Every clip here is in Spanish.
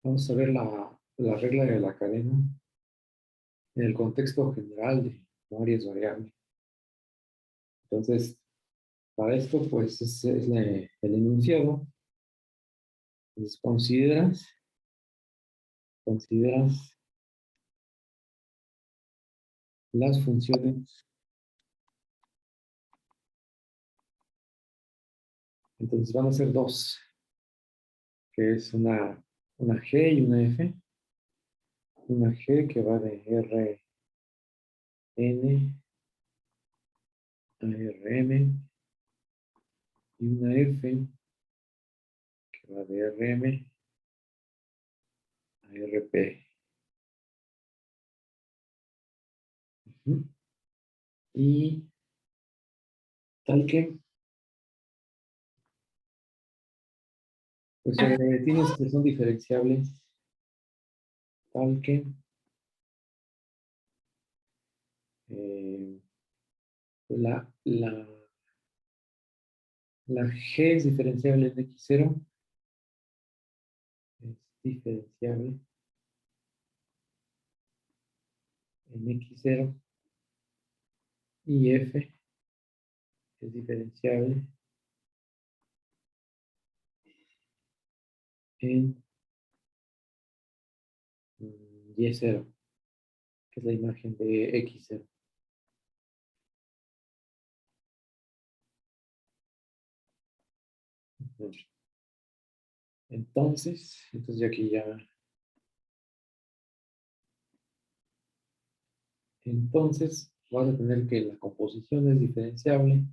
Vamos a ver la regla de la cadena en el contexto general de varias variables. Entonces, para esto, pues, es el enunciado. Entonces, consideras las funciones. Entonces, van a ser dos, que es una G y una F. Una G que va de Rn a Rm y una F que va de Rm a Rp. Y tal que, pues tienes que son diferenciables, tal que eh, la G es diferenciable en X0, es diferenciable en X0 y F es diferenciable en Y0, que es la imagen de X0. Entonces ya aquí ya. Entonces, vas a tener que la composición es diferenciable.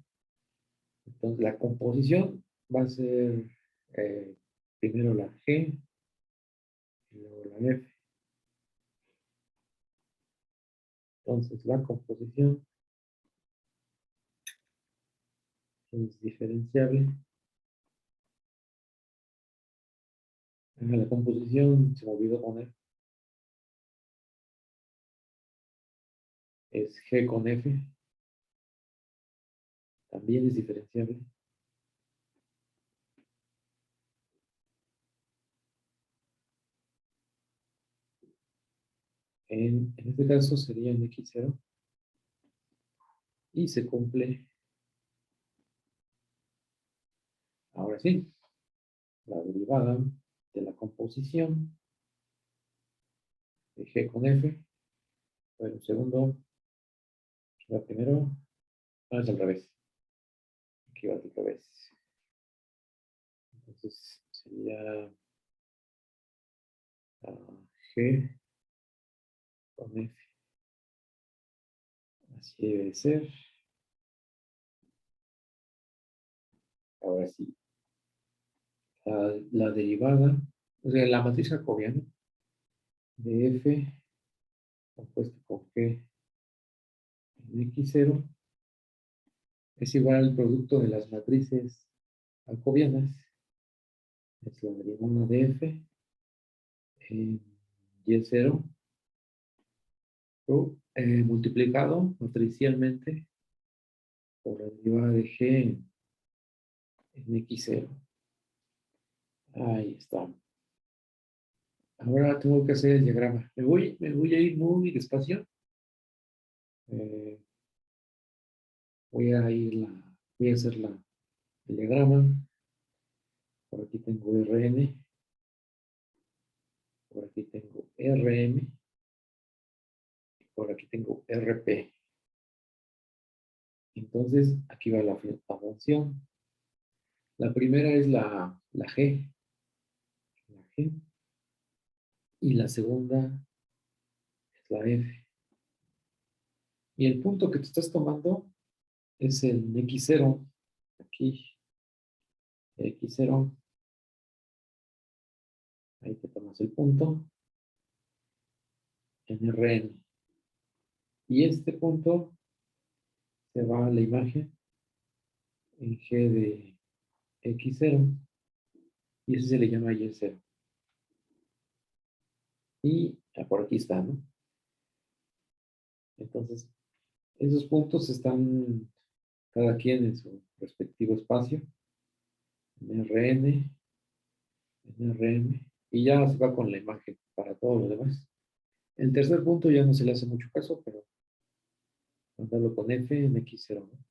Entonces, la composición va a ser primero la G y luego la F. Entonces, la composición es diferenciable. La composición, se me olvidó poner, es G con F. También es diferenciable. En este caso sería en X0. Y se cumple, ahora sí, la derivada de la composición de G con F. Bueno, segundo, la primero, es al revés. Aquí va al revés. Entonces sería G con F. Así debe ser. Ahora sí, la derivada, o sea, la matriz jacobiana de F compuesta con G en X0 es igual al producto de las matrices jacobianas. Es la derivada de F en Y0 multiplicado matricialmente por la derivada de G en X0. Ahí está. Ahora tengo que hacer el diagrama. Me voy a ir muy despacio. Eh, voy a hacer el diagrama. Por aquí tengo Rn, por aquí tengo Rm, por aquí tengo Rp. Entonces, aquí va la función. La primera es la G, y la segunda es la F. Y el punto que te estás tomando es el X0. Aquí, X0. Ahí te tomas el punto en Rn. Y este punto se va a la imagen en G de X0 y eso se le llama Y0. Y por aquí está, ¿no? Entonces, esos puntos están cada quien en su respectivo espacio, en Rn, en Rm. Y ya se va con la imagen para todo lo demás. El tercer punto ya no se le hace mucho caso, pero mandarlo con F en X0, ¿no?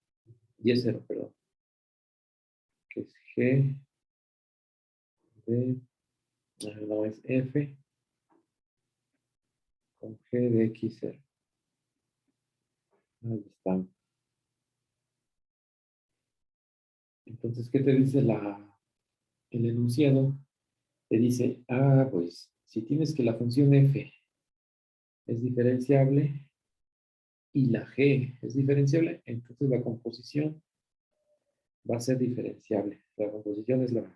Y0, perdón. Que es G de, no es F con G de X0. Ahí está. Entonces, ¿qué te dice el enunciado? Te dice, pues, si tienes que la función F es diferenciable y la G es diferenciable, entonces la composición va a ser diferenciable. La composición es la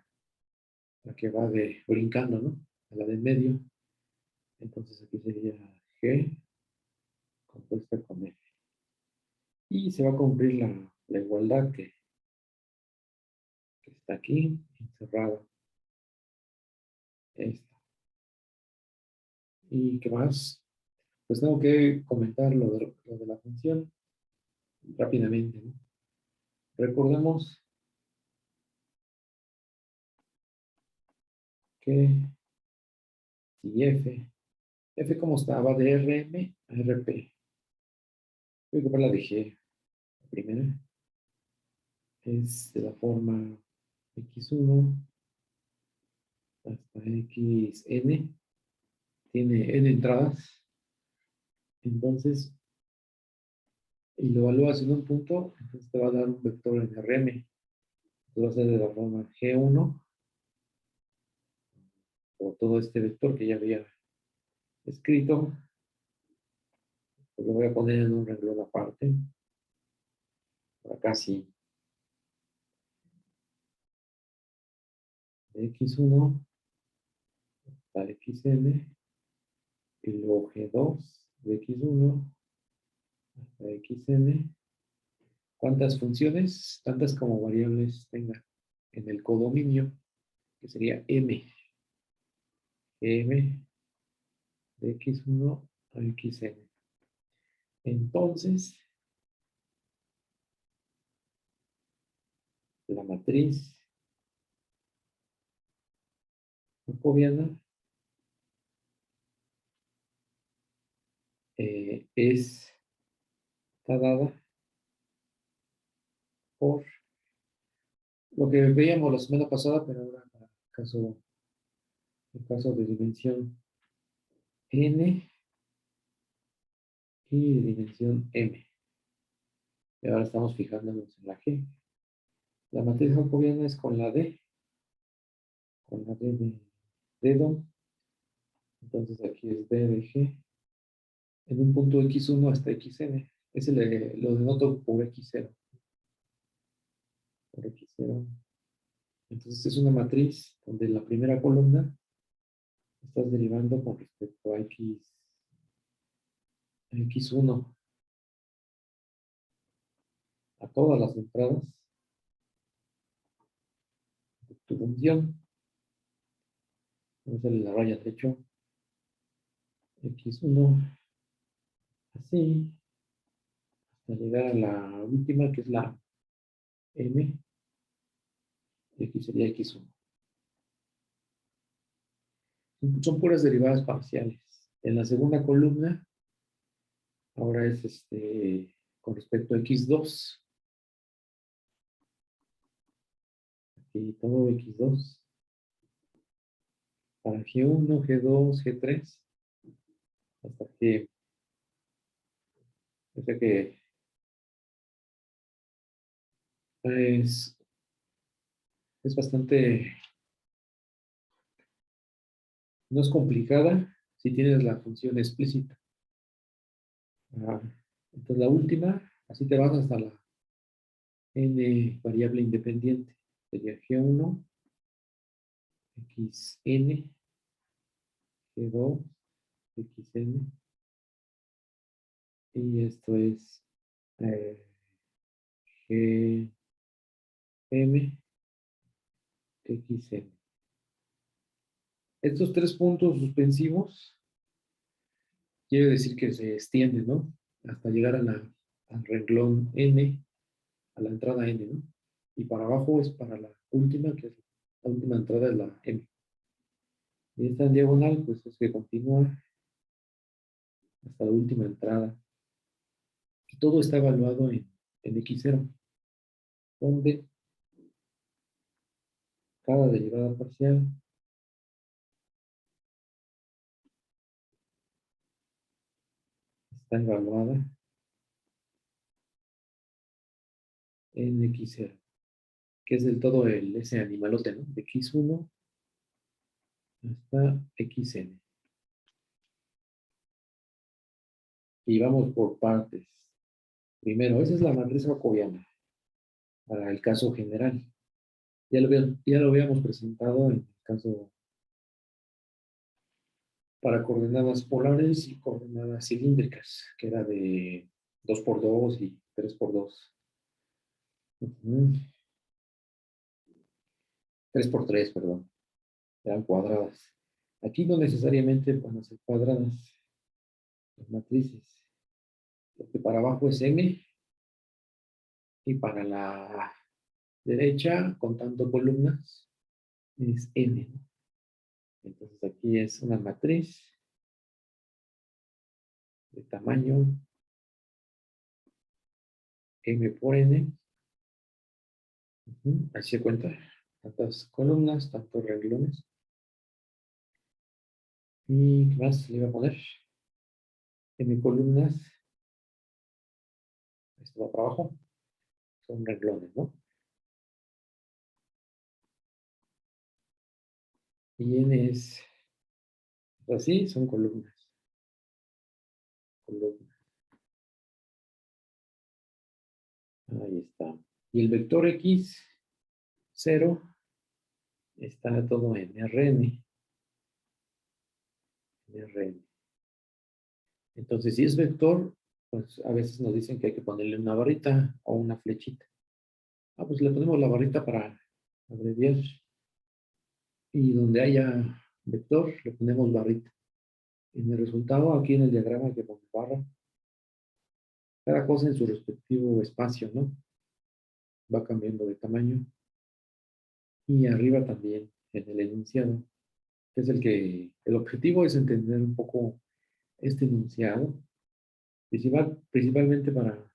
que va brincando, ¿no? A la del medio. Entonces aquí sería G compuesta con F. Y se va a cumplir la igualdad que está aquí, encerrada. Esta. ¿Y qué más? Pues tengo que comentar lo de la función rápidamente, ¿no? Recordemos que si F como está, va de RM a RP. Voy a ocupar la de G. La primera es de la forma X1 hasta XN. Tiene N entradas. Entonces, y lo evalúas en un punto, entonces te va a dar un vector en Rm. Entonces va a ser de la forma G1 por todo este vector que ya había escrito. Pues lo voy a poner en un renglón aparte. Por acá sí. De X1 hasta XN. Y luego G2 de X1 hasta XN. ¿Cuántas funciones? Tantas como variables tenga en el codominio, que sería M. M de X1 a XN. Entonces, la matriz jacobiana está dada por lo que veíamos la semana pasada, pero ahora el caso de dimensión n y de dimensión m. Y ahora estamos fijándonos en la g. La matriz jacobiana es con la d de dedo. Entonces aquí es d de g en un punto x1 hasta xn. Ese lo denoto por x0. Por x0. Entonces es una matriz donde la primera columna estás derivando con respecto a x1 a todas las entradas de tu función. Vamos a darle la raya derecho. X1 así hasta llegar a la última que es la M y aquí sería X1. Son puras derivadas parciales. En la segunda columna ahora es con respecto a X2. Aquí todo X2 para G1, G2, G3 hasta que es, es bastante, no es complicada si tienes la función explícita. Entonces la última, así te vas hasta la n variable independiente. Sería G1, XN, G2, XN. Y esto es GM, XN. Estos tres puntos suspensivos quiere decir que se extienden, ¿no? Hasta llegar al renglón N, a la entrada N, ¿no? Y para abajo es para la última, que es la última entrada es la M. Y esta en diagonal, pues es que continúa hasta la última entrada. Y todo está evaluado en X0, donde cada derivada parcial está evaluada en X0, que es del todo ese animalote, ¿no? De X1 hasta Xn. Y vamos por partes. Primero, esa es la matriz jacobiana para el caso general. Ya lo habíamos presentado en el caso para coordenadas polares y coordenadas cilíndricas, que era de 2 por 2 y 3 por 2. 3 por 3, perdón. Eran cuadradas. Aquí no necesariamente van a ser cuadradas las matrices, porque para abajo es m y para la derecha, contando columnas, es n, ¿no? Entonces aquí es una matriz de tamaño m por n. Así se cuenta. Tantas columnas, tantos renglones. ¿Y qué más le iba a poner? M columnas. Esto va para abajo. Son renglones, ¿no? Y n es así, son columnas. Columnas. Ahí está. Y el vector x, 0, está todo en Rn. Rn. Entonces, si es vector, pues a veces nos dicen que hay que ponerle una barrita o una flechita. Ah, pues le ponemos la barrita para abreviar. Y donde haya vector, le ponemos barrita. En el resultado, aquí en el diagrama que poner barra, cada cosa en su respectivo espacio, ¿no? Va cambiando de tamaño. Y arriba también, en el enunciado, que es el objetivo es entender un poco este enunciado, principalmente para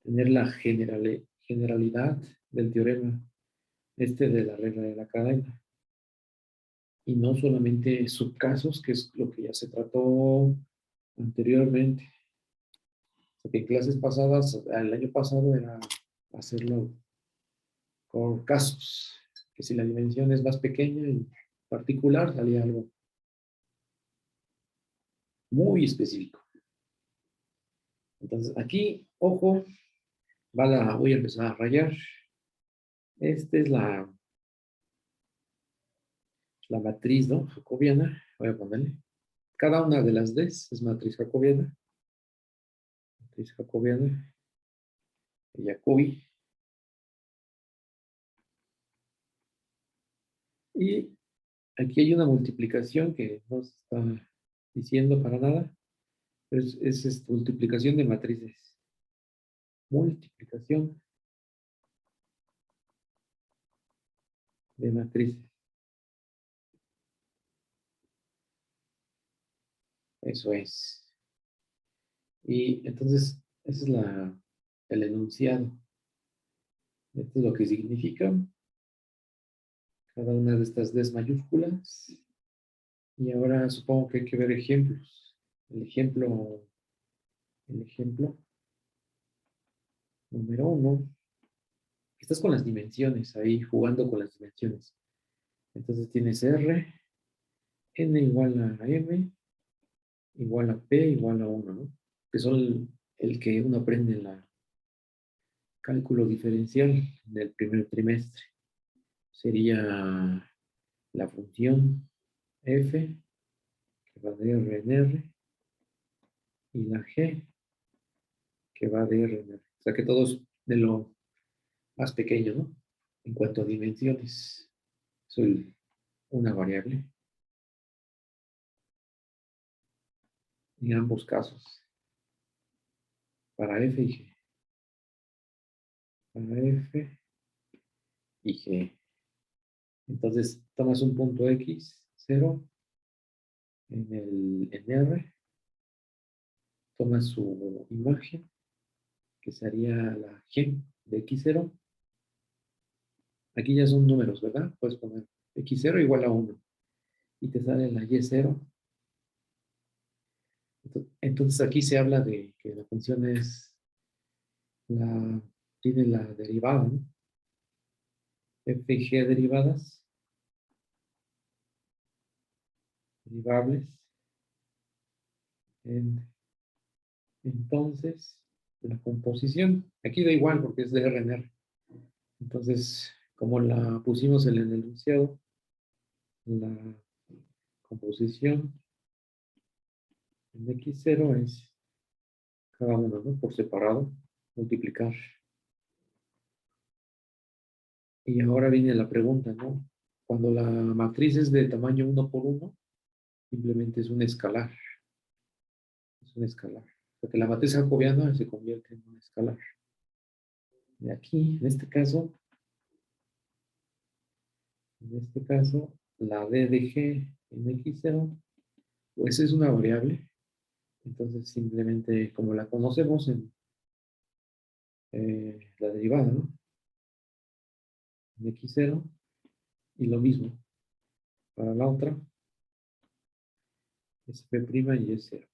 tener la generalidad del teorema, de la regla de la cadena, y no solamente subcasos, que es lo que ya se trató anteriormente. Porque en clases pasadas, el año pasado, era hacerlo con casos, que si la dimensión es más pequeña y particular, salía algo muy específico. Entonces, aquí, ojo, voy a empezar a rayar. Esta es la matriz, ¿no? Jacobiana. Voy a ponerle. Cada una de las Ds es matriz jacobiana. Matriz jacobiana. Jacobi. Y aquí hay una multiplicación que no se está diciendo para nada. Pero es multiplicación de matrices. Multiplicación de matrices. Eso es. Y entonces, ese es el enunciado. Esto es lo que significa cada una de estas Ds mayúsculas. Y ahora supongo que hay que ver ejemplos. El ejemplo número 1. Estás con las dimensiones, ahí jugando con las dimensiones. Entonces tienes R, N igual a M, igual a P, igual a 1, ¿no? Que son el que uno aprende en la cálculo diferencial del primer trimestre. Sería la función F, que va de R en R, y la G, que va de R en R. O sea que todo es de lo más pequeño, ¿no? En cuanto a dimensiones. Soy una variable en ambos casos, para F y G. Para F y G. Entonces, tomas un punto X, 0, en R, tomas su imagen, que sería la G de X0. Aquí ya son números, ¿verdad? Puedes poner X0 igual a 1. Y te sale la Y0. Entonces aquí se habla de que la función tiene la derivada, ¿no? F y G derivadas, derivables. Entonces, la composición, aquí da igual porque es de R en R. Entonces, como la pusimos en el enunciado, la composición en X0 es cada uno, ¿no? Por separado, multiplicar. Y ahora viene la pregunta, ¿no? Cuando la matriz es de tamaño 1 por 1, simplemente es un escalar. Es un escalar. Porque la matriz jacobiana se convierte en un escalar. De aquí, en este caso, la D de G en X0, pues es una variable. Entonces, simplemente, como la conocemos en la derivada, ¿no? En X0, y lo mismo para la otra, es P' y es 0.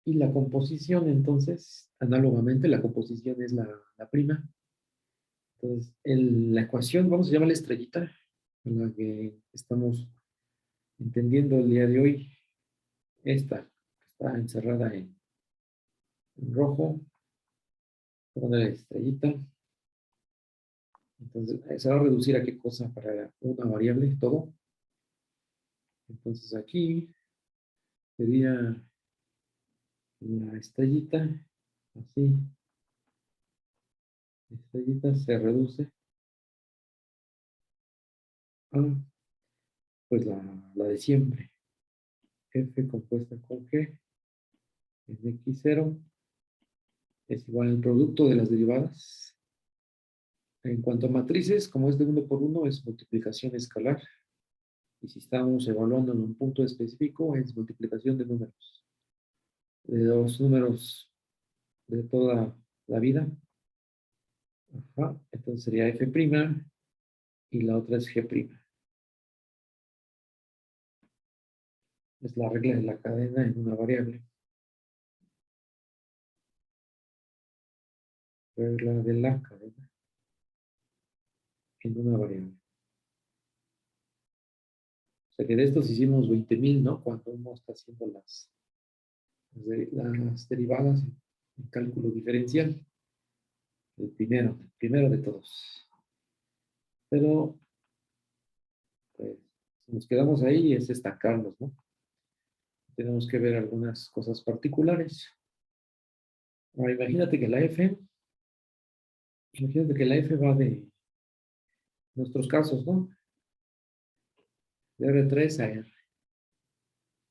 Y la composición, entonces, análogamente, la composición es la prima. Entonces, la ecuación, vamos a llamarla estrellita, en la que estamos entendiendo el día de hoy, esta que está encerrada en rojo, con la estrellita. Entonces, se va a reducir a qué cosa para una variable, todo. Entonces, aquí sería la estrellita, así, la estrellita se reduce a, pues, la de siempre, F compuesta con G en X0 es igual al producto de las derivadas. En cuanto a matrices, como es de 1 por 1, es multiplicación escalar. Y si estamos evaluando en un punto específico, es multiplicación de números. De dos números de toda la vida. Ajá. Entonces sería F' y la otra es G'. Es la regla de la cadena en una variable. Regla de la cadena en una variable. O sea que de estos hicimos 20,000, ¿no? Cuando uno está haciendo las derivadas en cálculo diferencial. El primero de todos. Pero, pues, si nos quedamos ahí es estancarnos, ¿no? Tenemos que ver algunas cosas particulares. Ahora, imagínate que la F va de nuestros casos, ¿no? De R3 a R.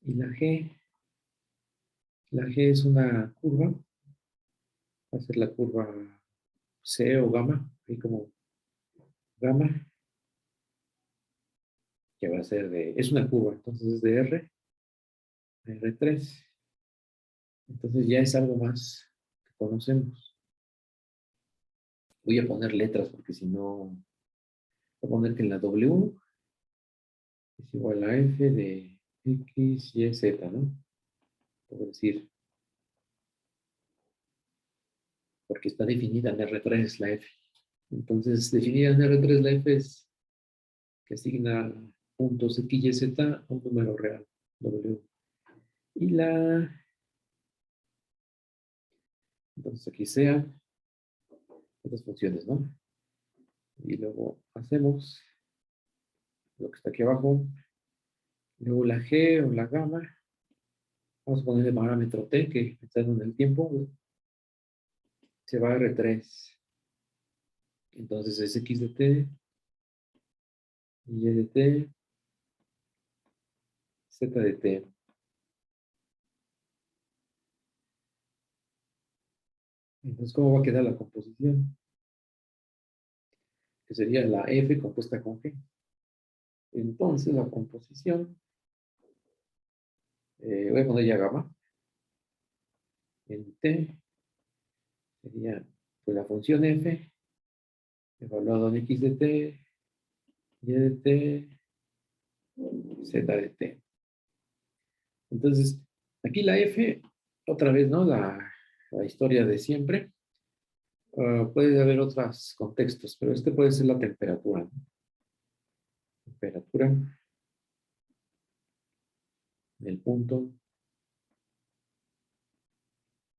Y la G es una curva, va a ser la curva C o gamma, ahí como gamma, que va a ser es una curva, entonces es de R a R3. Entonces ya es algo más que conocemos. Voy a poner letras porque si no, voy a poner que la W es igual a F de X, Y, Z, ¿no? Puedo decir, porque está definida en R3 la F. Entonces, definida en R3 la F es que asigna puntos X, Y, Z a un número real, W. Y entonces aquí sean estas funciones, ¿no? Y luego hacemos lo que está aquí abajo. Luego la G o la gamma. Vamos a poner el parámetro T, que pensando en el tiempo, se va a R3. Entonces es X de T, Y de T, Z de T. Entonces, ¿cómo va a quedar la composición? que sería la F compuesta con G. Entonces, la composición, voy a poner ya gamma, en T, sería pues, la función F, evaluado en X de T, Y de T, Z de T. Entonces, aquí la F, otra vez, ¿no? La historia de siempre. Puede haber otros contextos, pero este puede ser la temperatura, ¿no? Temperatura del punto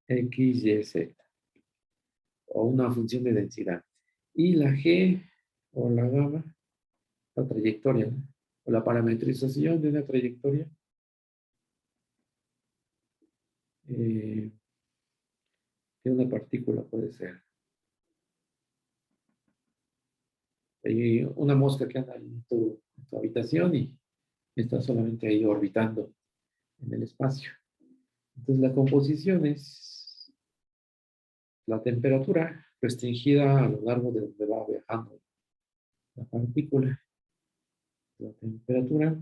X, Y, Z, o una función de densidad. Y la G, o la gamma, la trayectoria, ¿no? O la parametrización de una trayectoria. De una partícula puede ser. Hay una mosca que anda en tu habitación y está solamente ahí orbitando en el espacio. Entonces la composición es la temperatura restringida a lo largo de donde va viajando la partícula. La temperatura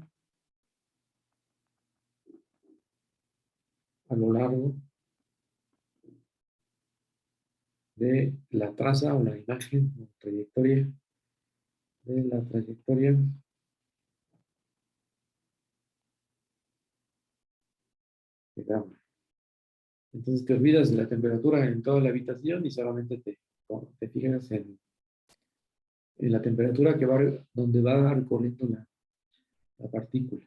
a lo largo de la traza o la imagen o trayectoria de la trayectoria de gamma. Entonces te olvidas de la temperatura en toda la habitación y solamente te fijas en la temperatura que va, donde va recorriendo la partícula.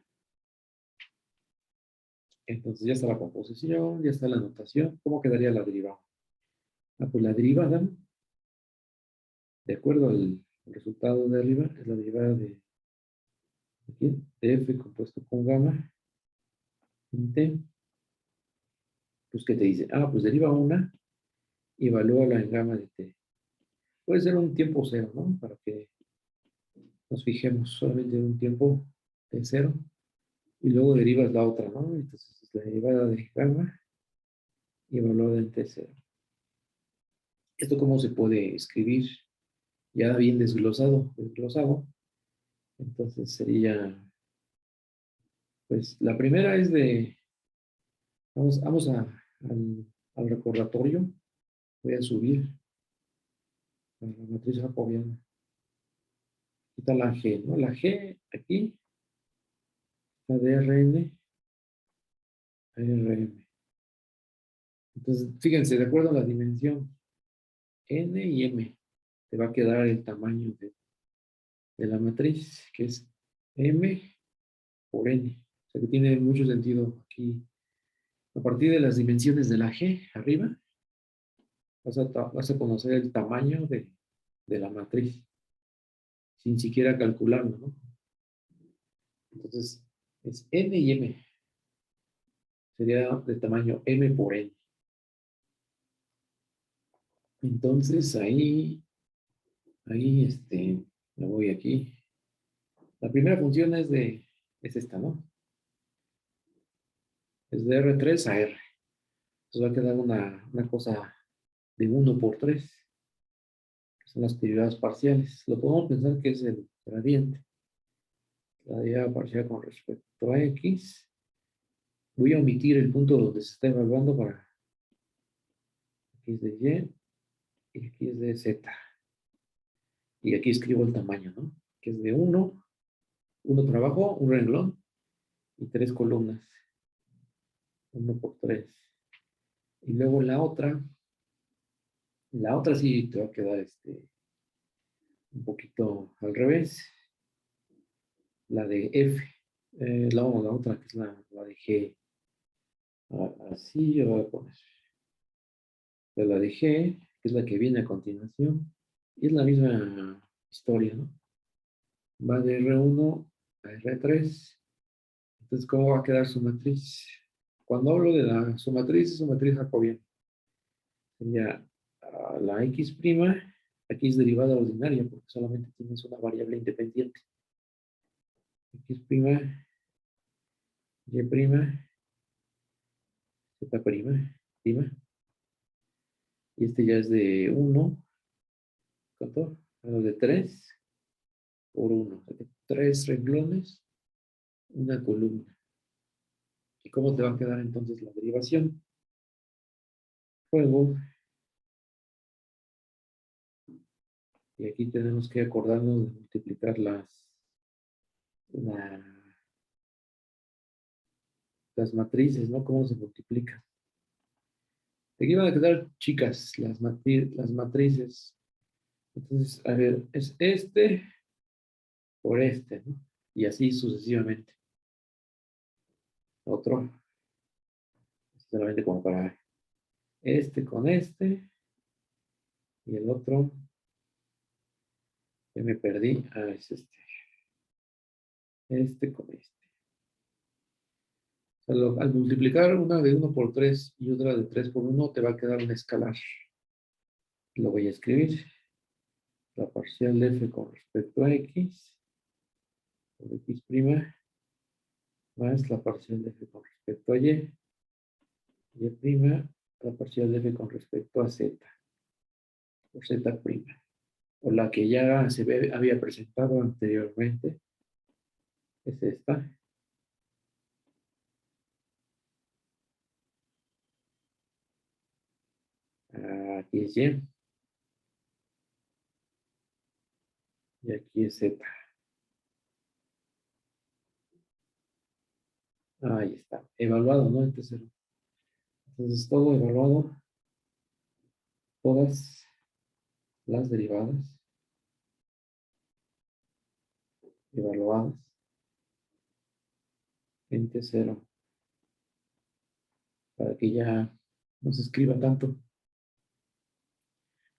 Entonces ya está la composición, ya está la notación. ¿Cómo quedaría la derivada? Pues la derivada, de acuerdo al resultado de arriba, es la derivada aquí, de F compuesto con gamma en T. Pues, ¿qué te dice? Pues deriva una y evalúala en gamma de T. Puede ser un tiempo cero, ¿no? Para que nos fijemos solamente en un tiempo de cero y luego derivas la otra, ¿no? Entonces la derivada de gamma y evaluada en T0. ¿Esto cómo se puede escribir? Ya bien desglosado. Entonces sería, pues la primera es vamos al recordatorio. Voy a subir a la matriz jacobiana. Quita la G, ¿no? La G aquí, la de Rn, Rm. Entonces, fíjense, de acuerdo a la dimensión N y M, te va a quedar el tamaño de la matriz, que es M por N. O sea que tiene mucho sentido aquí. A partir de las dimensiones de la G arriba, vas a conocer el tamaño de la matriz, sin siquiera calcularlo, ¿no? Entonces, es N y M. Sería de tamaño M por N. Entonces, me voy aquí. La primera función es esta, ¿no? Es de R3 a R. Entonces va a quedar una cosa de 1 por 3, que son las derivadas parciales. Lo podemos pensar que es el gradiente. La derivada parcial con respecto a X. Voy a omitir el punto donde se está evaluando para X de Y y X de Z. Y aquí escribo el tamaño, ¿no? Que es de 1 para abajo, un renglón, y 3 columnas. 1 por 3. Y luego la otra sí te va a quedar un poquito al revés. La de F. La otra que es la de G. Así yo voy a poner. La de G, que es la que viene a continuación. Y es la misma historia, ¿no? Va de R1 a R3. Entonces, ¿cómo va a quedar su matriz? Cuando hablo de su matriz, es su matriz jacobiana. Sería la X', aquí es derivada ordinaria porque solamente tienes una variable independiente. X', Y', Z', prima. Y este ya es de 1, ¿cuánto? de 3 por 1. 3 renglones, una columna. ¿Y cómo te va a quedar entonces la derivación? Luego, y aquí tenemos que acordarnos de multiplicar las matrices, ¿no? ¿Cómo se multiplican? Aquí van a quedar chicas las matrices. Entonces, a ver, es este por este, ¿no? Y así sucesivamente. Otro, solamente como para este con este, y el otro, que me perdí, es este con este. O sea, al multiplicar una de 1 por 3 y otra de 3 por 1, te va a quedar un escalar. Lo voy a escribir. La parcial de f con respecto a x, por x', más la parcial de f con respecto a y la parcial de f con respecto a z, por z', o la que ya había presentado anteriormente, es esta. Aquí es y aquí es z. Ahí está, evaluado, ¿no? Entonces todo evaluado, todas las derivadas evaluadas en T0, para que ya no se escriba tanto.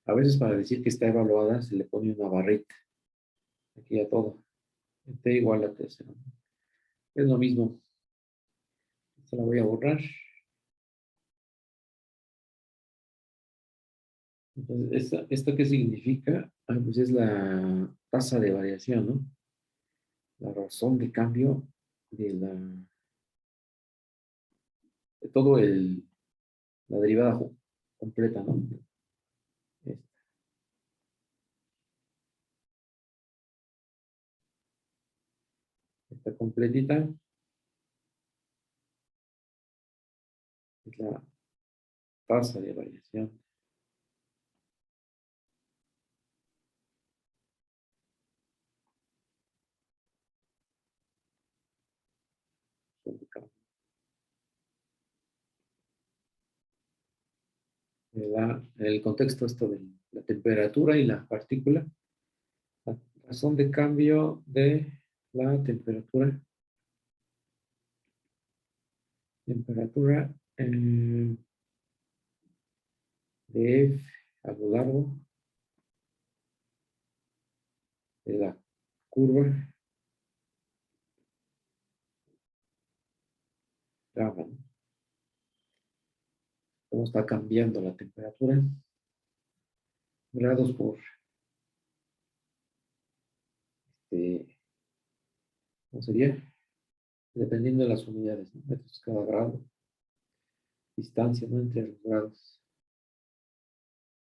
A veces para decir que está evaluada se le pone una barrita aquí a todo. T igual a T0. Es lo mismo. Esta la voy a borrar. Entonces, ¿esta qué significa? Pues es la tasa de variación, ¿no? La razón de cambio de todo la derivada completa, ¿no? Esta, esta completita es la tasa de variación. El contexto esto de la temperatura y la partícula. La razón de cambio de la temperatura. Temperatura de F a lo largo de la curva gamma, ¿no? Cómo está cambiando la temperatura. Grados por, ¿cómo sería? Dependiendo de las unidades, ¿no? Metros cada grado. Distancia, ¿no? Entre los grados.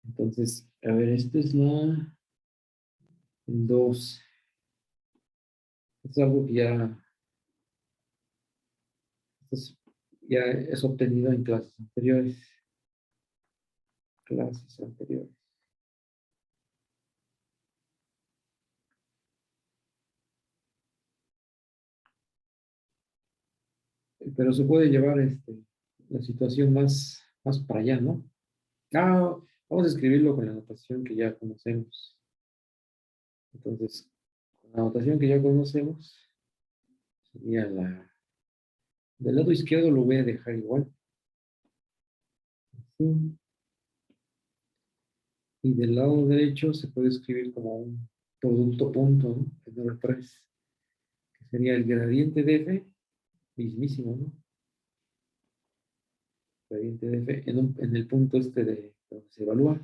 Entonces, a ver, esta es la 2. Esto es algo que ya es obtenido en clases anteriores. Clases anteriores. Pero se puede llevar la situación más para allá, ¿no? Vamos a escribirlo con la notación que ya conocemos. Entonces, con la notación que ya conocemos, sería del lado izquierdo lo voy a dejar igual. Así. Y del lado derecho se puede escribir como un producto punto, ¿no? Menor a 3, que sería el gradiente de F, mismísimo, ¿no? Gradiente de F en el punto de donde se evalúa.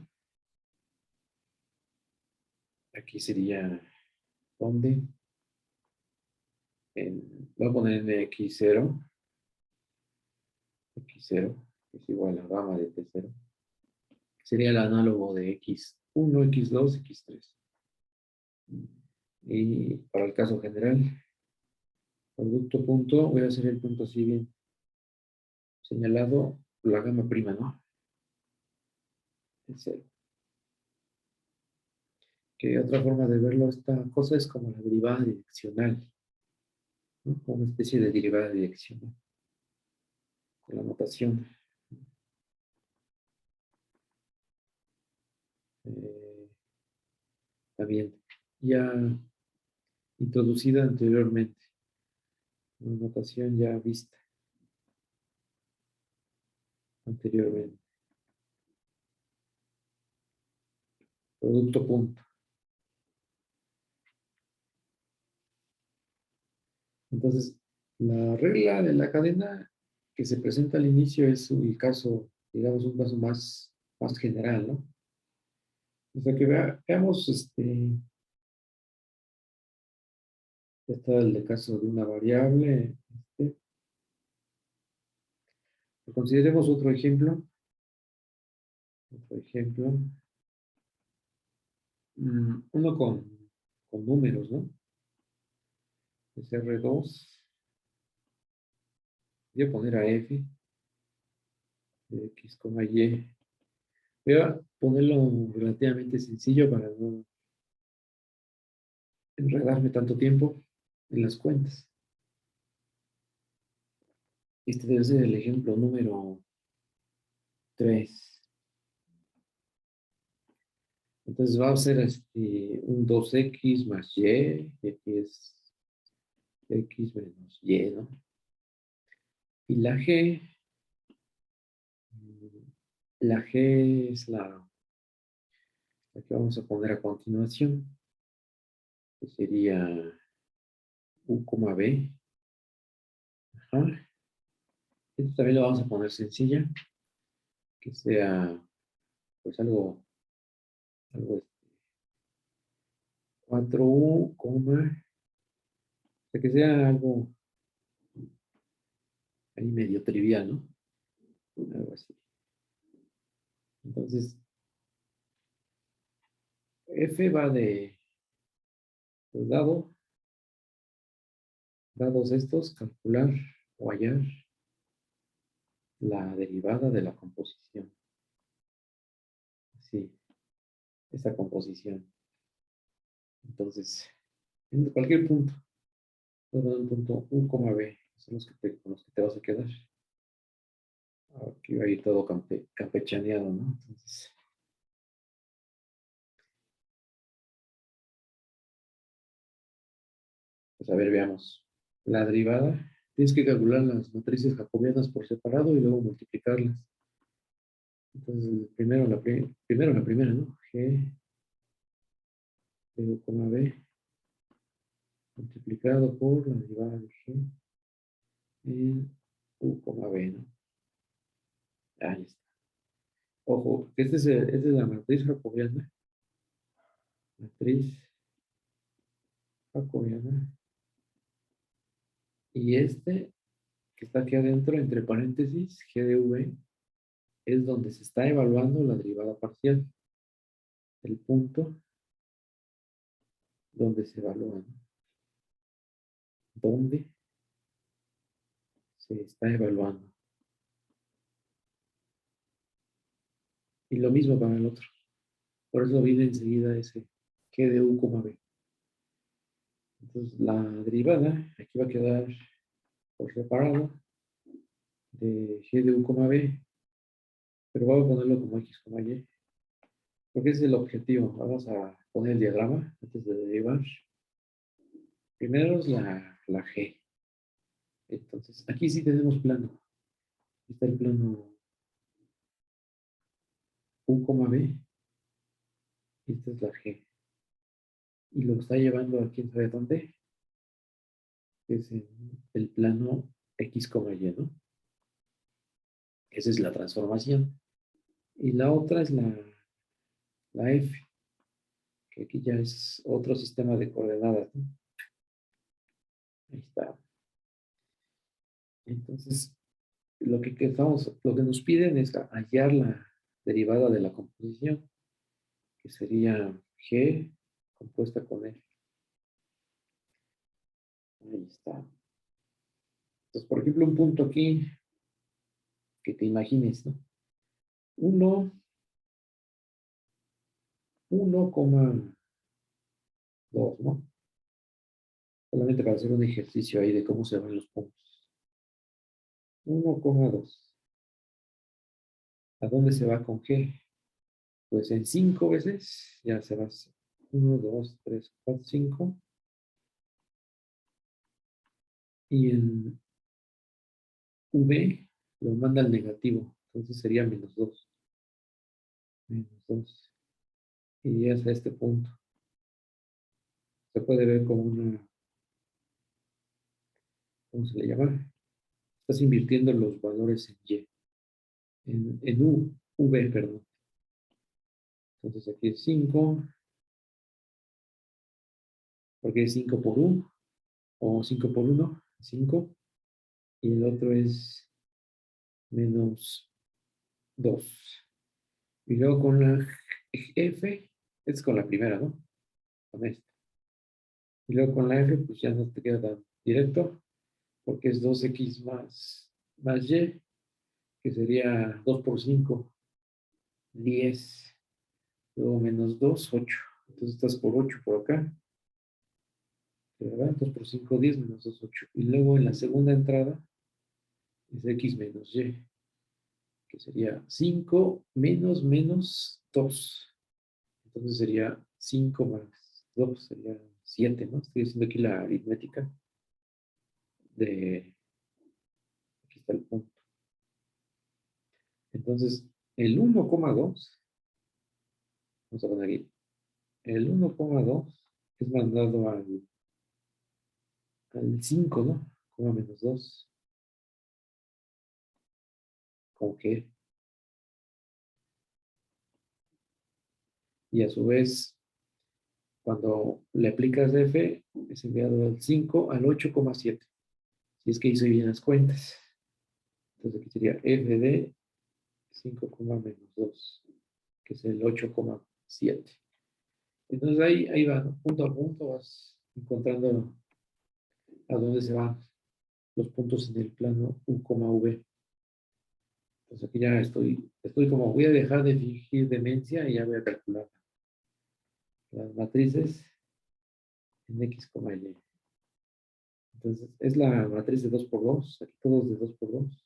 Aquí sería, ¿dónde? Voy a poner en X0, X0, que es igual a gamma de T0. Sería el análogo de X1, X2, X3. Y para el caso general, producto punto, voy a hacer el punto así bien señalado, la gama prima, ¿no? Es cero. Que otra forma de verlo, esta cosa es como la derivada direccional, ¿no? Como una especie de derivada direccional, con la notación eh, también ya introducida anteriormente, una notación ya vista anteriormente. Producto punto. Entonces, la regla de la cadena que se presenta al inicio es el caso, digamos, un caso más general, ¿no? O sea que veamos, está el caso de una variable. Consideremos otro ejemplo. Otro ejemplo. Uno con números, ¿no? Es R2. Voy a poner a F de X, Y. Voy a ponerlo relativamente sencillo para no enredarme tanto tiempo en las cuentas. Este debe ser el ejemplo número 3. Entonces va a ser un 2x más y aquí es x menos y, ¿no? Y la G es la que vamos a poner a continuación, que sería U, B. Ajá. Esto también lo vamos a poner sencilla, que sea pues algo 4U, o sea, que sea algo ahí medio trivial, ¿no? Algo así. Entonces, F va de pues, dados estos, calcular o hallar la derivada de la composición. Sí, esa composición. Entonces, en cualquier punto, todo el punto U, B, son con los que te vas a quedar. Aquí va a ir todo campechaneado, ¿no? Entonces, pues a ver, veamos. La derivada, tienes que calcular las matrices jacobianas por separado y luego multiplicarlas. Entonces, primero la primera, ¿no? G de U, B multiplicado por la derivada de G en U, B, ¿no? Ahí está. Ojo, esta es la matriz jacobiana. Matriz jacobiana. Y que está aquí adentro, entre paréntesis, G de V, es donde se está evaluando la derivada parcial. El punto donde se evalúa, ¿no? Donde se está evaluando. Y lo mismo para el otro. Por eso viene enseguida ese G de U, B. Entonces, la derivada, aquí va a quedar por separado de G de U, B, pero vamos a ponerlo como X, Y, porque ese es el objetivo. Vamos a poner el diagrama antes de derivar. Primero es la G. Entonces, aquí sí tenemos plano. Aquí está el plano U, B. Y esta es la G. Y lo está llevando a quién sabe dónde. Es en el plano X, Y, ¿no? Esa es la transformación. Y la otra es la F, que aquí ya es otro sistema de coordenadas, ¿no? Ahí está. Entonces, lo que nos piden es hallar la derivada de la composición, que sería G compuesta con F. Ahí está. Entonces, por ejemplo, un punto aquí que te imagines, ¿no? 1,2, ¿no? Solamente para hacer un ejercicio ahí de cómo se van los puntos. 1,2. ¿A dónde se va con G? Pues en 5 veces ya se va. 1, 2, 3, 4, 5. Y en V lo manda al negativo. Entonces sería -2. -2. Y ya es a este punto. Se puede ver como una, ¿cómo se le llama? Estás invirtiendo los valores en Y. En V, perdón. Entonces aquí es 5, porque es 5 por U, o 5 por 1, 5. Y el otro es -2. Y luego con la F, es con la primera, ¿no? Con esta. Y luego con la F, pues ya no te queda tan directo, porque es 2x más Y, que sería 2 por 5, 10. Luego -2, 8. Entonces estás por 8 por acá. ¿Verdad? 2 por 5, 10, -2, 8. Y luego en la segunda entrada es x menos y, que sería 5 menos 2. Entonces sería 5 más 2, sería 7, ¿no? Estoy haciendo aquí la aritmética de... Aquí está el punto. Entonces, el 1,2, vamos a poner aquí, el 1,2 es mandado al 5, ¿no? Coma menos 2. ¿Con qué? Y a su vez, cuando le aplicas f, es enviado al 5 al 8,7. Si es que hice bien las cuentas. Entonces aquí sería f de 5, menos 2, que es el 8,7. Entonces ahí va, ¿no? Punto a punto vas encontrando a dónde se van los puntos en el plano U, V. Entonces aquí ya estoy como, voy a dejar de fingir demencia y ya voy a calcular las matrices en X, Y. Entonces es la matriz de 2 por 2, aquí todos de 2 por 2.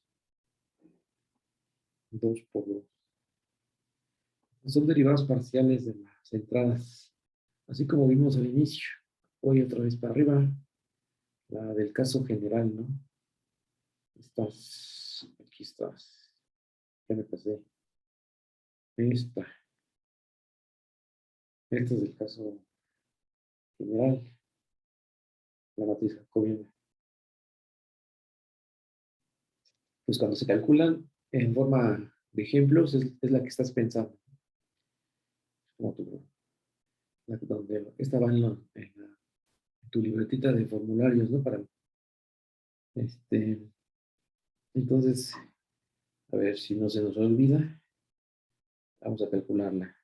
2 por 2. Son derivadas parciales de las entradas, así como vimos al inicio. Voy otra vez para arriba, la del caso general, ¿no? Aquí estás. Ya me pasé. Esta. Este es el caso general, la matriz jacobiana. Pues cuando se calculan en forma de ejemplos, es la que estás pensando. Como donde esta va en tu libretita de formularios, ¿no? Este, entonces, a ver si no se nos olvida, vamos a calcularla.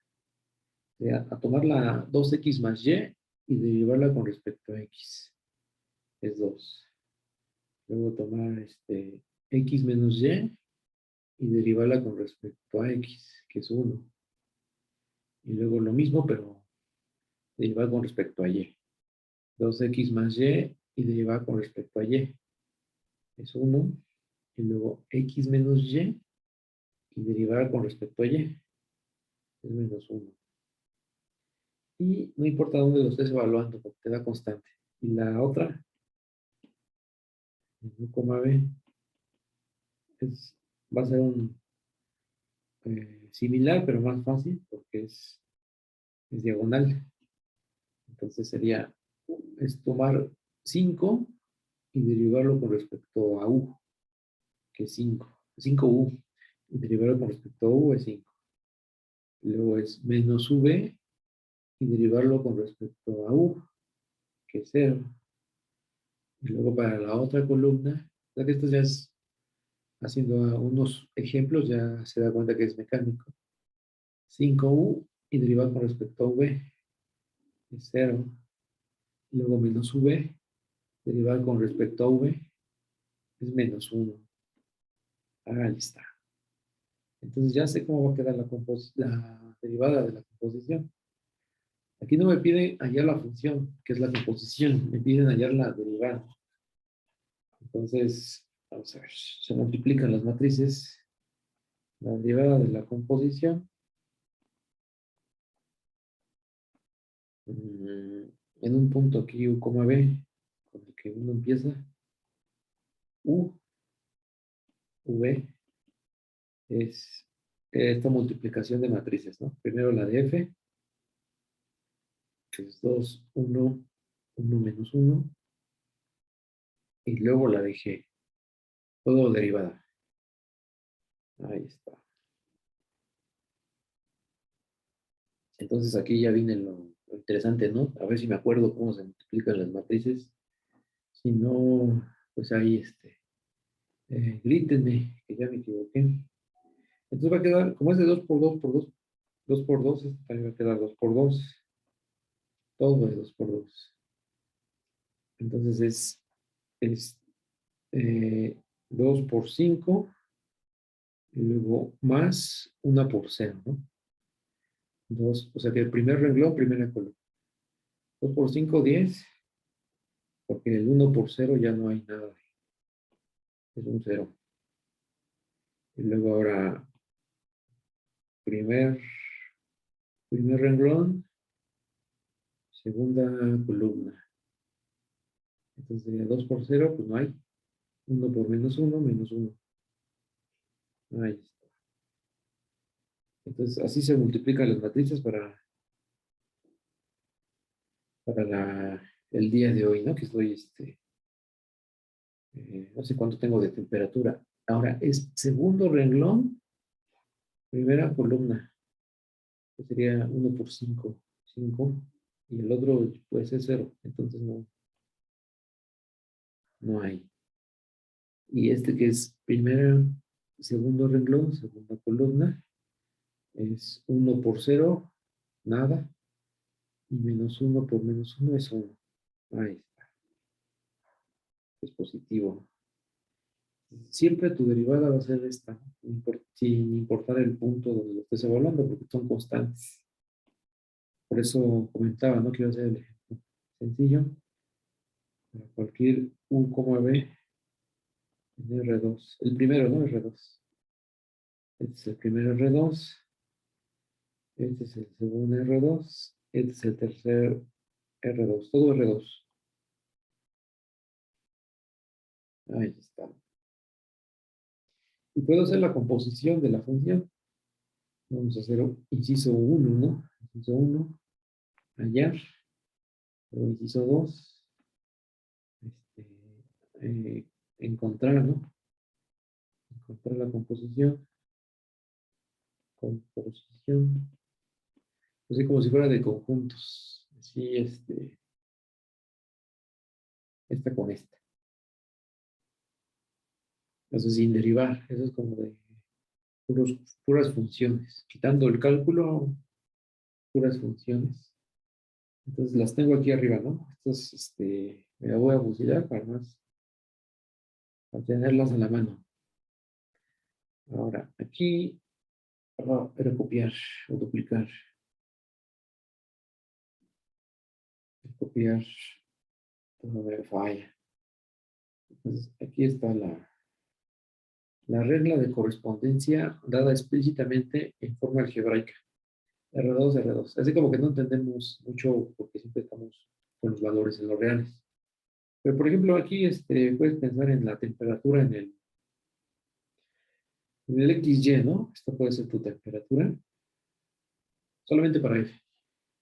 A tomar la 2x más y derivarla con respecto a x. Es 2. Luego tomar x menos y derivarla con respecto a x, que es 1. Y luego lo mismo, pero derivar con respecto a y. 2x más y derivar con respecto a y. Es 1. Y luego x menos y derivar con respecto a y. Es -1. Y no importa dónde lo estés evaluando, porque te da constante. Y la otra, el b, va a ser un similar, pero más fácil, porque es diagonal. Entonces sería, es tomar 5 y derivarlo con respecto a u, que es 5. 5u. Y derivarlo con respecto a u es 5. Luego es menos v y derivarlo con respecto a u, que es 0. Y luego para la otra columna, ya que esto ya es haciendo unos ejemplos, ya se da cuenta que es mecánico. 5u y derivar con respecto a v es 0. Luego menos v, derivada con respecto a v es menos 1. Ahí está. Entonces ya sé cómo va a quedar la derivada de la composición. Aquí no me piden hallar la función, que es la composición, me piden hallar la derivada. Entonces, vamos a ver, se multiplican las matrices, la derivada de la composición, en un punto aquí u, b, con el que uno empieza, u, v, es esta multiplicación de matrices, ¿no? Primero la de f, que es 2, 1, 1 menos 1, y luego la de g, todo derivada. Ahí está. Entonces aquí ya viene lo interesante, ¿no? A ver si me acuerdo cómo se multiplican las matrices. Si no, pues ahí grítenme, que ya me equivoqué. Entonces va a quedar, como es de 2 por 2 por 2, 2 por 2, esto también va a quedar 2 por 2. Todo de 2 por 2. Entonces es 2 por 5, y luego más 1 por 0, ¿no? 2, o sea que el primer renglón, primera columna. 2 por 5, 10, porque el 1 por 0 ya no hay nada. Es un 0. Y luego ahora, primer renglón, segunda columna. Entonces sería 2 por 0, pues no hay. 1 por menos 1, menos 1. Ahí está. Entonces así se multiplican las matrices para el día de hoy, ¿no? Que estoy, no sé cuánto tengo de temperatura. Ahora, es segundo renglón, primera columna. Que sería 1 por 5, 5. Y el otro puede ser 0. Entonces no hay. Y este que es segundo renglón, segunda columna, es 1 por 0, nada. Y menos 1 por menos 1 es 1. Ahí está. Es positivo. Siempre tu derivada va a ser esta, sin importar el punto donde lo estés evaluando, porque son constantes. Por eso comentaba, ¿no? Quiero hacer el ejemplo sencillo. Para cualquier u, b en R2. El primero, ¿no? R2. Este es el primer R2. Este es el segundo R2. Este es el tercer R2. Todo R2. Ahí está. Y puedo hacer la composición de la función. Vamos a hacer inciso 1, ¿no? Inciso 1, hallar. Luego inciso 2, encontrar, ¿no? Encontrar la composición. Composición. Así como si fuera de conjuntos. Así, esta con esta. Eso sin derivar. Eso es como de puras funciones. Quitando el cálculo, puras funciones. Entonces las tengo aquí arriba, ¿no? Estas, me la voy a fusilar para tenerlas a la mano. Ahora, aquí vamos a copiar o duplicar. Copiar, todo me falla. Entonces, aquí está la regla de correspondencia dada explícitamente en forma algebraica. R2, R2. Así como que no entendemos mucho porque siempre estamos con los valores en los reales. Pero, por ejemplo, aquí puedes pensar en la temperatura en el XY, ¿no? Esta puede ser tu temperatura. Solamente para F.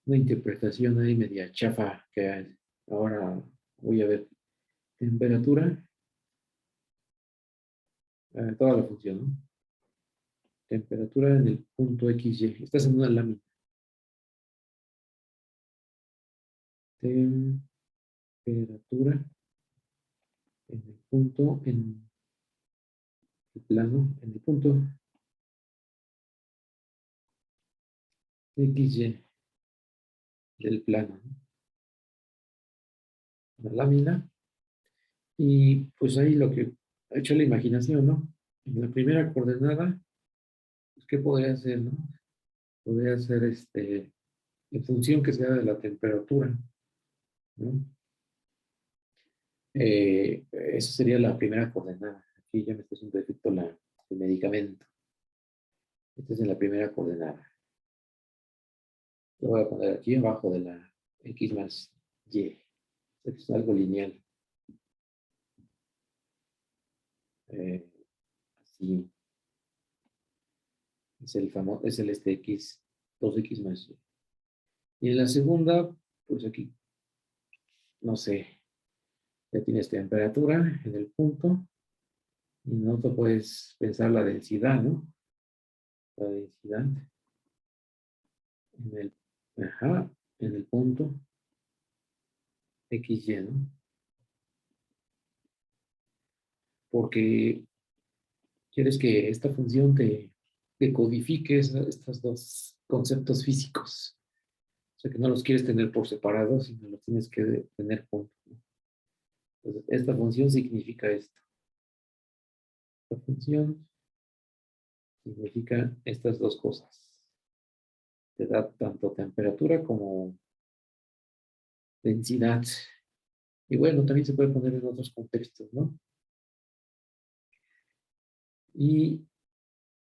Una interpretación ahí media chafa que hay. Ahora voy a ver temperatura. Toda la función, ¿no? Temperatura en el punto XY. Estás en una lámina. Temperatura en el punto, en el plano, en el punto XY del plano, ¿no? La lámina Y pues ahí lo que ha hecho la imaginación, ¿no? En la primera coordenada, pues, ¿qué podría ser, no? Podría ser en función que sea de la temperatura, ¿no? Eso sería la primera coordenada. Aquí ya me está haciendo efecto el medicamento. Esta es en la primera coordenada. Lo voy a poner aquí abajo de la X más Y. Es algo lineal. Eh, así. Es el X, 2X más Y. Y en la segunda, pues aquí, no sé, ya tienes temperatura en el punto. Y no te puedes pensar la densidad, ¿no? La densidad en ajá, en el punto XY, ¿no? Porque quieres que esta función te codifique estos dos conceptos físicos. O sea, que no los quieres tener por separado, sino los tienes que tener juntos, ¿no? Entonces, esta función significa esto. Esta función significa estas dos cosas. Te da tanto temperatura como densidad. Y bueno, también se puede poner en otros contextos, ¿no? Y,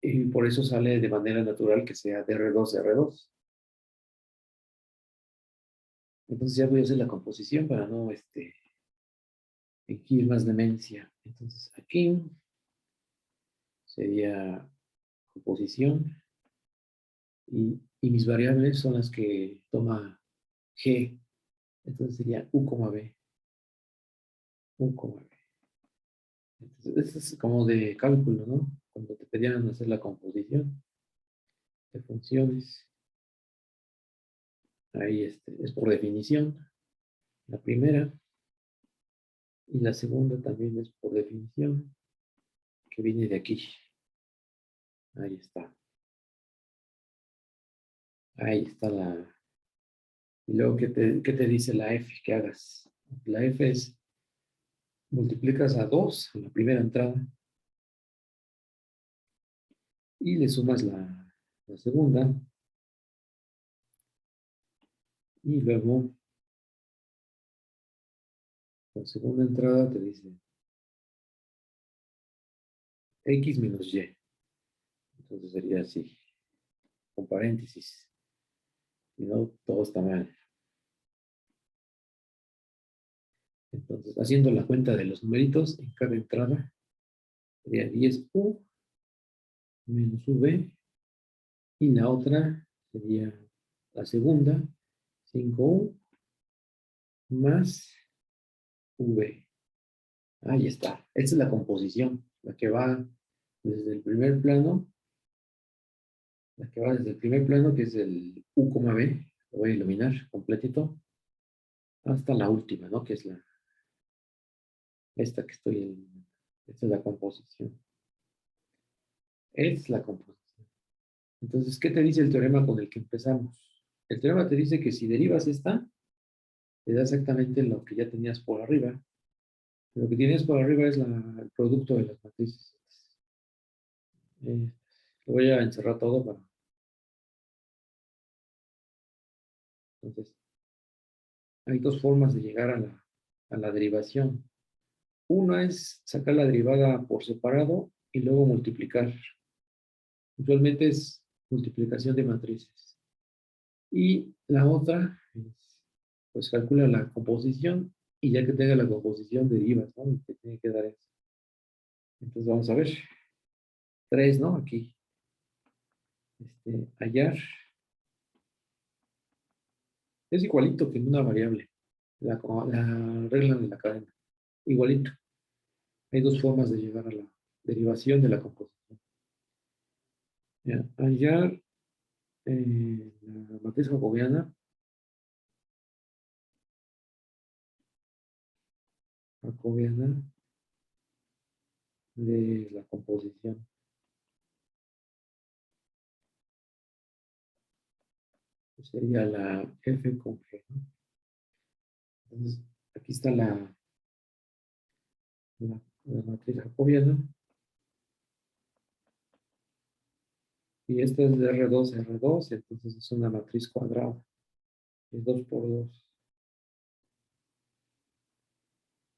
y por eso sale de manera natural que sea dr2 r2. Entonces ya voy a hacer la composición para no aquí más demencia. Entonces aquí sería composición y mis variables son las que toma G. Entonces sería U,B. U,B. Entonces, eso es como de cálculo, ¿no? Cuando te pedían hacer la composición de funciones, ahí es por definición. La primera y la segunda también es por definición, que viene de aquí. Ahí está. Ahí está la... Y luego, ¿qué te dice la F que hagas? La F es, multiplicas a 2 en la primera entrada y le sumas la segunda y luego la segunda entrada te dice X menos Y. Entonces sería así, con paréntesis. Si no, todo está mal. Entonces, haciendo la cuenta de los numeritos en cada entrada, sería 10U menos V y la otra sería la segunda, 5U más V. Ahí está. Esta es la composición, la que va desde el primer plano, la que va desde el primer plano, que es el U,B, lo voy a iluminar completito, hasta la última, ¿no? Que es esta que estoy en, esta es la composición. Es la composición. Entonces, ¿qué te dice el teorema con el que empezamos? El teorema te dice que si derivas esta, te da exactamente lo que ya tenías por arriba. Lo que tienes por arriba es el producto de las matrices. Lo voy a encerrar todo para... Entonces, hay dos formas de llegar a la derivación. Una es sacar la derivada por separado y luego multiplicar. Usualmente es multiplicación de matrices. Y la otra es, pues calcula la composición y ya que tenga la composición derivas, ¿no? Y te tiene que dar eso. Entonces vamos a ver. 3, ¿no? Aquí. Hallar. Es igualito que en una variable. La regla de la cadena. Igualito. Hay dos formas de llegar a la derivación de la composición. Ya, hallar la matriz jacobiana de la composición. Sería la F con G, ¿no? Entonces, aquí está la matriz jacobiana. Y esta es de R2 a R2, entonces es una matriz cuadrada. Es 2 por 2.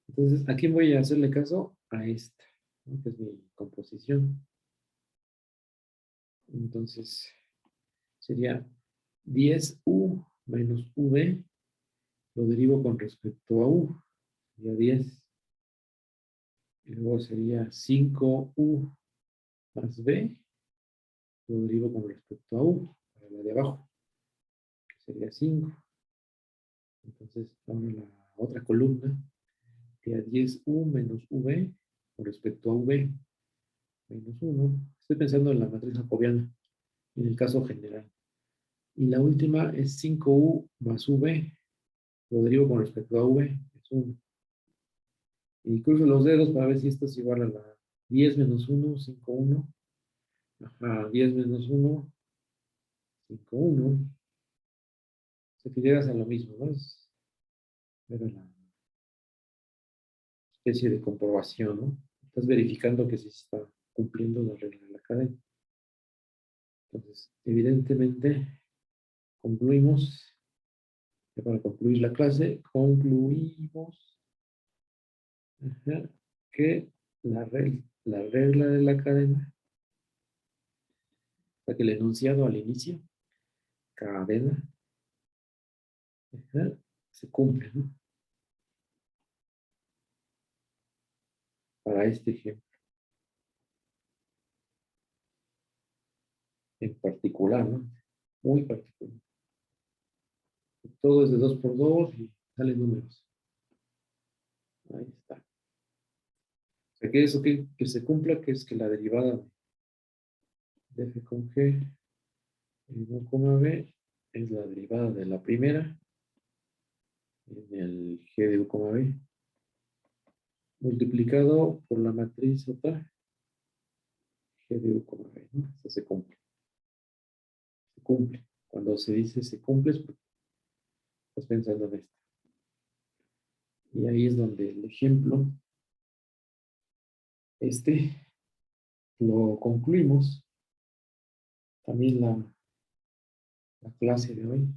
Entonces, aquí voy a hacerle caso a esta, ¿no? Que es mi composición. Entonces, sería 10U menos V, lo derivo con respecto a U, sería 10. Y luego sería 5U más B, lo derivo con respecto a U, para la de abajo, que sería 5. Entonces, ahora la otra columna sería 10U menos V con respecto a V menos 1. Estoy pensando en la matriz jacobiana, en el caso general. Y la última es 5U más V, lo derivo con respecto a V, es 1. Y cruzo los dedos para ver si esto es igual a la 10 menos 1, 5, 1. Ajá, 10 menos 1, 5, 1. O sea que llegas a lo mismo, ¿no? Es la especie de comprobación, ¿no? Estás verificando que sí se está cumpliendo la regla de la cadena. Entonces, evidentemente, concluimos, ya para concluir la clase, concluimos ajá, que la regla de la cadena, o sea que el enunciado al inicio, cadena, ajá, se cumple, ¿no? Para este ejemplo en particular, ¿no? Muy particular. Todo es de 2 por 2 y salen números. Ahí está. O sea, que eso que se cumpla, que es que la derivada de f con g en 1, b es la derivada de la primera en el g de u, b multiplicado por la matriz otra g de u, b, ¿no? Eso se cumple. Se cumple. Cuando se dice se cumple es porque estás pensando en esto. Y ahí es donde el ejemplo lo concluimos. También la clase de hoy.